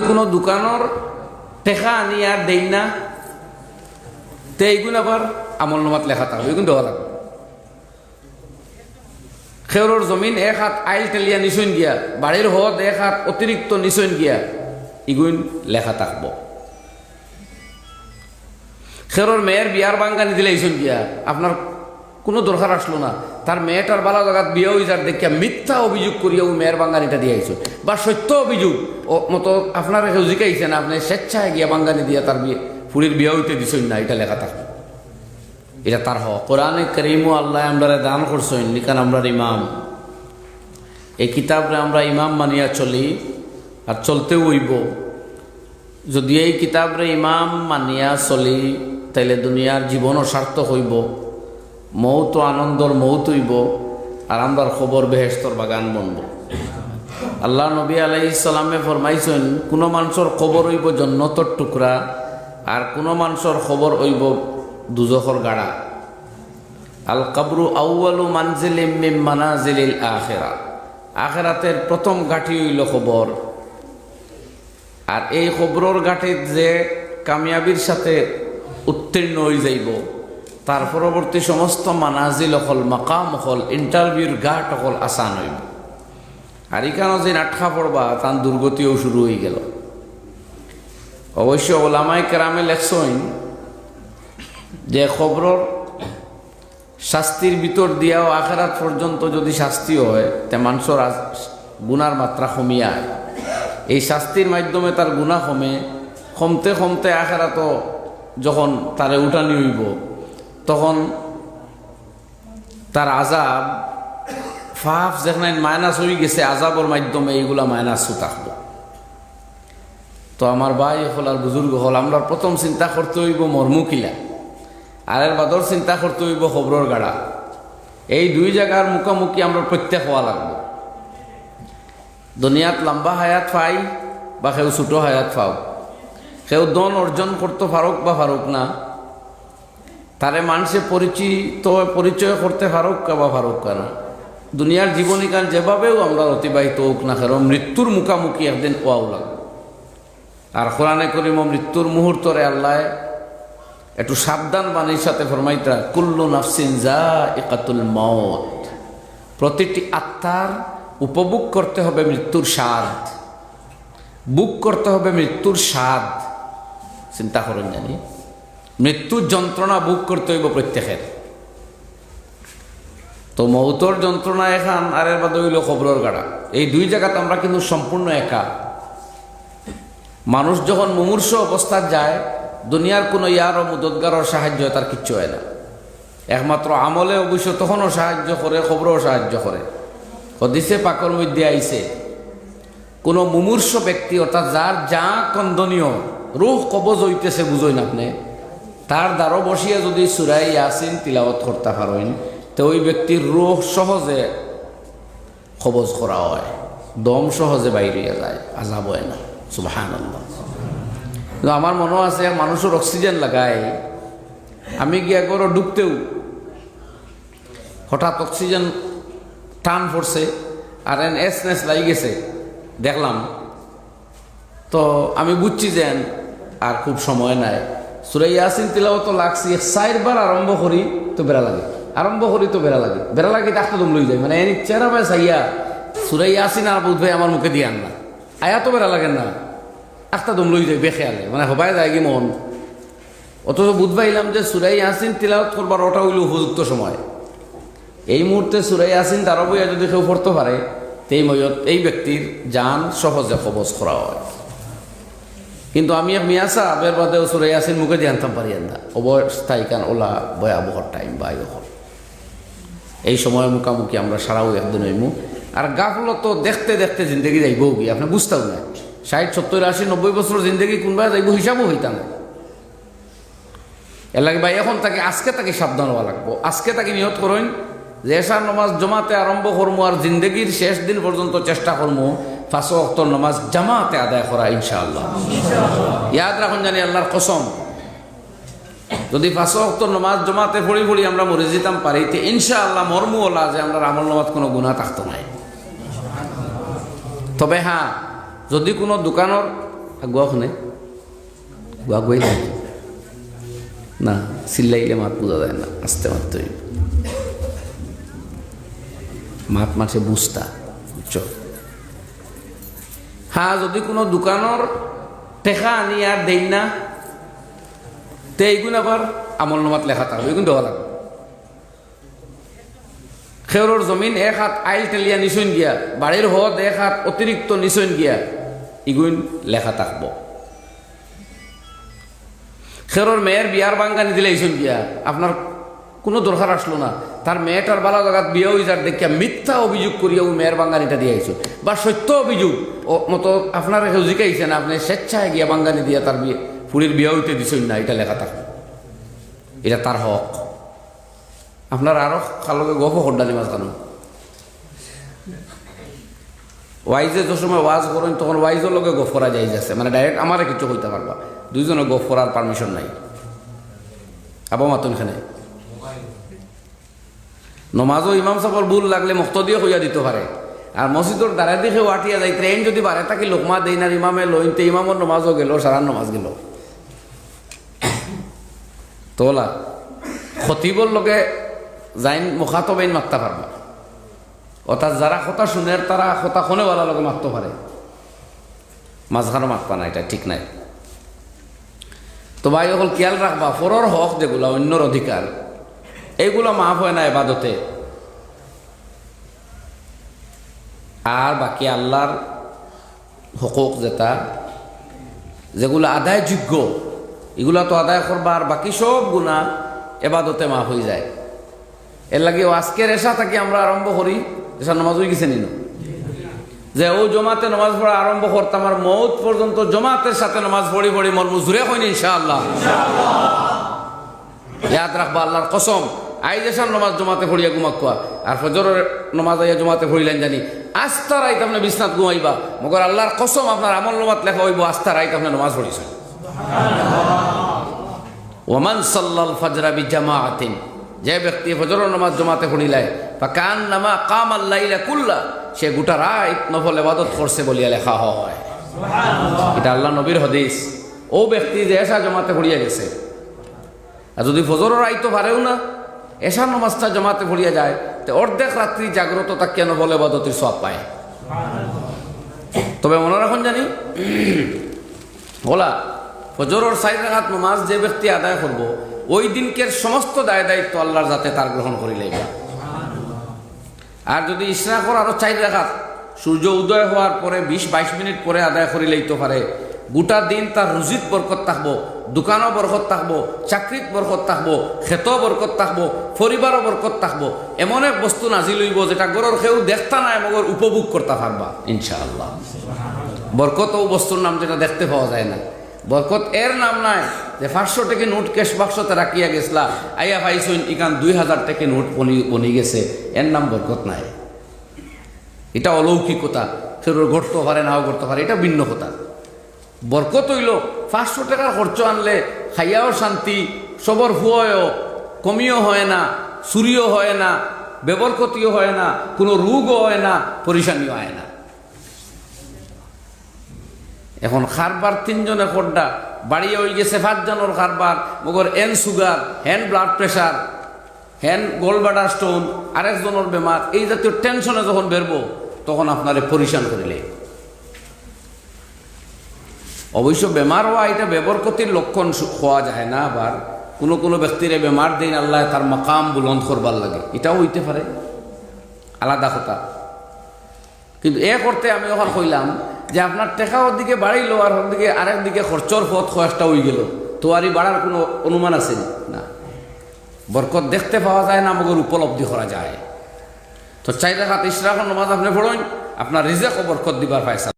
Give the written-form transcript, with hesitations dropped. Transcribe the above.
কোনো দোকানের টেকা আনি আর দেই না, তে এইগুলো আবার আমল নামাত লেখা থাকবে, এগুলো দেওয়া লাগবে। খেউরর জমিন এক হাত আইল টেলিয়া নিচইন গিয়া, বাড়ির হদ এক হাত অতিরিক্ত নিচইন গিয়া, এগুলো লেখা থাকব। খেউরর মেয়ের বিয়ার বাঙ্গানি দিলে এইসন গিয়া, আপনার কোনো দরকার আসলো না, তার মেয়েটার বালা জায়গাত বিয়ে হয়ে যার দেখিয়া মিথ্যা অভিযোগ করিয়া ও মেয়ের বাঙ্গানিটা দিয়ে আইসো, বা সত্য অভিযোগ ও মতো আপনার কেউ জিকাইছেন, আপনি স্বেচ্ছায় গিয়া বাঙ্গানি দিয়া তার বিয়ে ফুড়ির বিয়ে হইতে দিছেন না, এটা লেখা থাকবে। এটা তার হক। কোরআনে কারীমও আল্লাহ আমরা দান করছেন, লিখান আমরা ইমাম। এই কিতাবরে আমরা ইমাম মানিয়া চলি, আর চলতেও হইব। যদি এই কিতাবরে ইমাম মানিয়া চলি, তাইলে দুনিয়ার জীবনও সার্থক হইব, মৌত আনন্দর মৌত হইব, আর আমরার খবর বেহেশতর বাগান বনব। আল্লাহ নবী আলাইহিস সালামে ফরমাইছেন, কোনো মানুষের খবর হইব জন্নতর টুকরা, আর কোনো মানুষের খবর হইব দুজখর গাড়া। আল কাবরু আউয়ালু মানজিলিম মিন মানাজিলিল আখিরা, আখিরাতের প্রথম ঘাটি হইল খবর। আর এই খবরের ঘাটিত যে কামিয়াবির সাথে উত্তীর্ণ হয়ে যাইব, তার পরবর্তী সমস্ত মানাজিল হল, মাকাম হল, ইন্টারভিউর ঘাট হল আসান হইব। আর এখানে যে নাটকা পড়বা, তার দুর্গতিও শুরু হয়ে গেল। অবশ্য ওলামায়ে কেরামে লেখছেন যে খবরের শাস্তির ভিতর দিয়াও আখিরাত পর্যন্ত যদি শাস্তি হয়, তে মানুষের গুনার মাত্রা কমিয়ায়। এই শাস্তির মাধ্যমে তার গুনাহ কমে, কমতে কমতে আখিরাত যখন তারে উঠানি হইব, তখন তার আজাব ফাফ যেখানে মাইনাস হয়ে গেছে, আজাবর মাধ্যমে এইগুলা মাইনাস থাকব। তো আমার ভাই হল আর বুজুর্গ হল, আমরা প্রথম চিন্তা করতে হইব মর্মুকিলা, আর এর বাদর চিন্তা করতে হইব খবরের গাড়া। এই দুই জায়গার মুখোমুখি আমরা প্রত্যেক হওয়া লাগবে। দুনিয়াত লম্বা হায়াত পাই বা কেউ ছোট হায়াত পাও, কেউ দন অর্জন করতে পারুক বা পারুক না, তারে মানুষে পরিচয় করতে পারুক বা পারুক না, দুনিয়ার জীবনীকান যেভাবেও আমরা অতিবাহিত হোক না কেন, মৃত্যুর মুখোমুখি একদিন ওয়াও লাগবে। আর কোরআনে কারীম মৃত্যুর মুহূর্তরে আল্লাহ একটু সাবধান বাণীর সাথে ফরমাইতা, কুল্লু নাফসিন যায়িকাতুল মাউত, প্রতিটি আত্মার উপভোগ করতে হবে মৃত্যুর স্বাদ, বুক করতে হবে মৃত্যুর স্বাদ। চিন্তা করেন, জানি মৃত্যুর যন্ত্রণা বুক করতে হইব প্রত্যেকের। তো মৌতর যন্ত্রণা এখান, আর এর বাদে হইল খবরের গাড়া। এই দুই জায়গাতে আমরা কিন্তু সম্পূর্ণ একা। মানুষ যখন মুমূর্ষ অবস্থায় যায়, দুনিয়ার কোনো ইয়ার ও মুদতগারও সাহায্য তার কিচ্ছু হয় না। একমাত্র আমলে অবশ্য তখনও সাহায্য করে, খবরও সাহায্য করে। হদিসে পাকর মধ্যে আইছে, কোনো মুমূর্ষ ব্যক্তি, অর্থাৎ যার যা কন্দনীয় রূহ কবজ হইতেছে, বুঝই না আপনি, তার দ্বারও বসিয়ে যদি সূরা ইয়াসিন তিলাওয়াত করতে পারেন, তো ওই ব্যক্তির রূহ সহজে কবজ করা হয়, দম সহজে বাইরে যায়, আযাব হয় না। সুবহানাল্লাহ। কিন্তু আমার মনে আছে, মানুষের অক্সিজেন লাগায়, আমি গিয়া গরো ডুবতেও হঠাৎ অক্সিজেন টান পড়ছে, আর এসনেস লাগি গেছে, দেখলাম। তো আমি বুঝছি যে আর খুব সময় নাই, সূরা ইয়াসিন তিলাওয়াত লাগছি, 4 বার আরম্ভ করি তো বেড়া লাগে, আরম্ভ করি তো বেড়া লাগে, বেড়া লাগে ডাক্তার দম লই যায়, মানে এর চেহারা ভাই চাইয়া সূরা ইয়াসিন আর বুধ ভাই আমার মুখে দিয়ে আন না, আয়া তো বেড়া লাগে না, একটা দম লই যায় বেখেয়ালে, মানে হবাই যায় কি মন। অথচ বুধ ভাইলাম যে সূরা ইয়াসিন তিলাওয়াত করবার ওটা হইল উপযুক্ত সময়। এই মুহূর্তে সূরা ইয়াসিন তার বইয়া যদি কেউ পড়তে পারে, এই ব্যক্তির জান সহজে কবজ করা হয়। কিন্তু আমি এক মিয়া সাহেবের বাদেও সূরা ইয়াসিন মুখে দিয়ে আনতাম পারি না, অবস্থায় কান ওলা ভয়াবহর টাইম বা এই সময়ের মুখামুখি আমরা সারাও একদিন হইমু। আর গাফলত তো দেখতে দেখতে জিন্দগি যাইব কি আপনি বুঝতেও না, 60, 70, 80, 90 বছর জিন্দগি কোনবা যাইব হিসাবও হইতাম না। এর লাগে ভাই এখন তাকে আজকে তাকে সাবধান হওয়া লাগবো। আজকে তাকে নিয়ত করেন যে এশার নামাজ জমাতে আরম্ভ করবো, আর জিন্দগির শেষ দিন পর্যন্ত চেষ্টা করবো 5 ওয়াক্তের নামাজ জামাতে আদায় করা, ইনশাআল্লাহ। ইয়াদ রাখুন, জানি আল্লাহর কসম, যদি 5 ওয়াক্তের নামাজ জমাতে পড়ি আমরা মরে যেতাম পারি, তো ইনশাআল্লাহ মর্মওয়ালা যে আমরা আমল নামাজ কোনো গুনাহ থাকতো নাই। তবে হ্যাঁ, যদি কোনো দোকানের গুয়া শুনে গুয়া গুয়াই থাকে না, চিল্লাইলে মাত বোঝা যায় না, আস্তে মাত্রই মাত মাছে বুঝতা, বুঝছো? হ্যাঁ, যদি কোনো দোকানের টেকা আনি আর দেই না, তে এইগুলো আবার আমল নামাত লেখা থাকবে, এগুলো দেওয়া লাগবে। খেউরর জমিন এক হাত আইল টেলিয়া নিচইন গিয়া, বাড়ির হদ এক হাত অতিরিক্ত নিচইন গিয়া, এগুলো লেখা থাকবো। খেউরর মেয়ের বিয়ার বাঙ্গানি দিলে এইসন গিয়া, আপনার কোনো দরকার আসলো না, তার মেয়েটার বালা জায়গাত বিয়ে হয়ে যার দেখিয়া মিথ্যা অভিযোগ করিয়া ও মেয়ের বাঙ্গানিটা দিয়ে আইসো, বা সত্য অভিযোগ ও মতো আপনার কেউ জিকাইছেন, আপনি স্বেচ্ছায় গিয়া বাঙ্গানি দিয়া তার বিয়ে ফুড়ির বিয়ে হইতে দিছেন না, এটা লেখা থাকবে, এটা তার হক। আপনার আরো কালকে গপ হড্ডালি মাছ কেন ওয়াইজে যে সময় ওয়াজ করেন তখন ওয়াইজের লগে গপ করা যাই যাচ্ছে, মানে ডাইরেক্ট আমারে কিছু হইতে পারবা, দুইজনে গপ করার পারমিশন নাই। আবার মাতুন খানে নমাজও ইমাম সাহেবের ভুল লাগলে মুক্ত দিয়ে হইয়া দিতে পারে, আর মসজিদের দ্বারা দেখে ওয়াটিয়া যাই ট্রেন যদি বাড়ে তাকে লোকমা দেই না ইমামে লইনতে ইমামর নমাজও গেল, সারার নমাজ গেল। তোলা খতিবর লগে যাইন মুখাতবেইন মারতে পারবা, অর্থাৎ যারা কথা শুনে তারা কথা শোনেওয়ালা লগে মারতে পারে, মাঝখানে মারবা না, এটা ঠিক নাই। তো ভাই অকল খেয়াল রাখবা, পরর হক যেগুলা অন্যর অধিকার, এইগুলো মাফ হয় না এবাদতে, আর বাকি আল্লাহর হকুক যেগুলো আদায় যোগ্য এগুলা তো আদায় করবা, আর বাকি সব গুণা এবাদতে মাফ হয়ে যায়। এর লাগে আজকের এসা থাকি আমরা আরম্ভ করি, এসা নামাজ হয়ে গেছে নিন যে ও জমাতে নামাজ পড়া আরম্ভ করতাম, আর মৌত পর্যন্ত জমাতের সাথে নামাজ পড়ি পড়ি মন মুজুরে হয়নি ইনশাআল্লাহ। ইয়াদ রাখবা আল্লাহর কসম, আইজ এসার নমাজ জমাতে পড়িয়া ঘুমাকুয়া, আর ফজরের নমাজ আইয়া জমাতে পড়িলেন জানি আস্থা রাইত আপনি বিছনাত ঘুমাইবা, মগর আল্লাহর কসম আপনার আমল নমাত লেখা হইব আস্থা রাইত আপনি নমাজ পড়িছেন। ওমান সাল্লাল ফাজরা বিজামাআতিন, যে ব্যক্তি ফজরের নামাজ জমাতে পড়িলায় ফাকান্নামা কামাল লাইলা কুল্লা, সে গোটা রাত নফল ইবাদত করছে বলিয়া লেখা হয়। এটা আল্লাহ নবীর হাদিস। ও ব্যক্তি যে এসা জমাতে পড়িয়া গেছে, আর যদি ফজরের আইতো পারেও না, এশার নামাজটা জমাতে পড়িয়া যায়, তো অর্ধেক রাত্রি জাগ্রত তা কেন বলে ইবাদতের সওয়াব পায়। তবে মনে রাখুন জানি বলা ফজরের 4 রাকাত নামাজ যে ব্যক্তি আদায় করব, ওই দিনকের সমস্ত দায় দায়িত্ব আল্লাহর যাতে তার গ্রহণ করিলেইবা। আর যদি ইশরাকর আরো 4 রাকাত সূর্য উদয় হওয়ার পরে 20-22 মিনিট পরে আদায় করিলেইতে পারে, গোটা দিন তার রুজিত বরকত থাকবো, দোকানও বরকত থাকবো, চাকরিত বরকত থাকবো, খেতও বরকত থাকবো, পরিবারও বরকত থাকবো। এমন এক বস্তু নাজিল হইব যেটা গরর কেউ দেখতা নাই মগর উপভোগ করতে পারবা ইনশাআল্লাহ। বরকত ও বস্তুর নাম যেটা দেখতে পাওয়া যায় না, বরকত এর নাম নাই যে 500 টাকা নোট ক্যাশ বাক্সতে রাখিয়া গেছলা, আইয়া পাইছুন ইকান 2000 টাকা নোট বনি গেছে, এর নাম বরকত নাই। এটা অলৌকিকতা, সেটা ঘটতে পারে নাও ঘটতে পারে, এটা ভিন্ন কথা। বরকত হইল 500 টাকার খরচ আনলে খাইয়াও শান্তি, সবর ফুয়াও কমিও হয় না, চুরিও হয় না, বেবরকতিও হয় না, কোনো রোগও হয় না, পরিশানিও হয় না। এখন খারবার 3 জনে খড্ডা বাড়িয়ে হয়ে গেছে 5 জনের খারবার, মগর N sugar, hand blood pressure, hand gold bladder stone, আরেকজনের বেমার, এই জাতীয় টেনশনে যখন বেরবো তখন আপনারে পরিশান করিলে। অবশ্য বেমার হওয়া এটা বেবরকতির লক্ষণ হওয়া যায় না, আবার কোনো কোনো ব্যক্তির বেমার দিন আল্লাহ তার মাকাম বুলন্দ করবার লাগে, এটাও হইতে পারে, আলাদা কথা। কিন্তু এ করতে আমি ওখানে কইলাম যে আপনার টেকা ওর দিকে বাড়িল আর ওর দিকে আরেক দিকে খরচর পথ কয়েকটা হয়ে গেল, তো আর বাড়ার কোনো অনুমান আছে না। বরকত দেখতে পাওয়া যায় না, মগর উপলব্ধি করা যায়। তো 4 রাকাত ইশরাকের নামাজ আপনি পড়ুন, আপনার রিজেক ও বরকত দিবার পায়সা।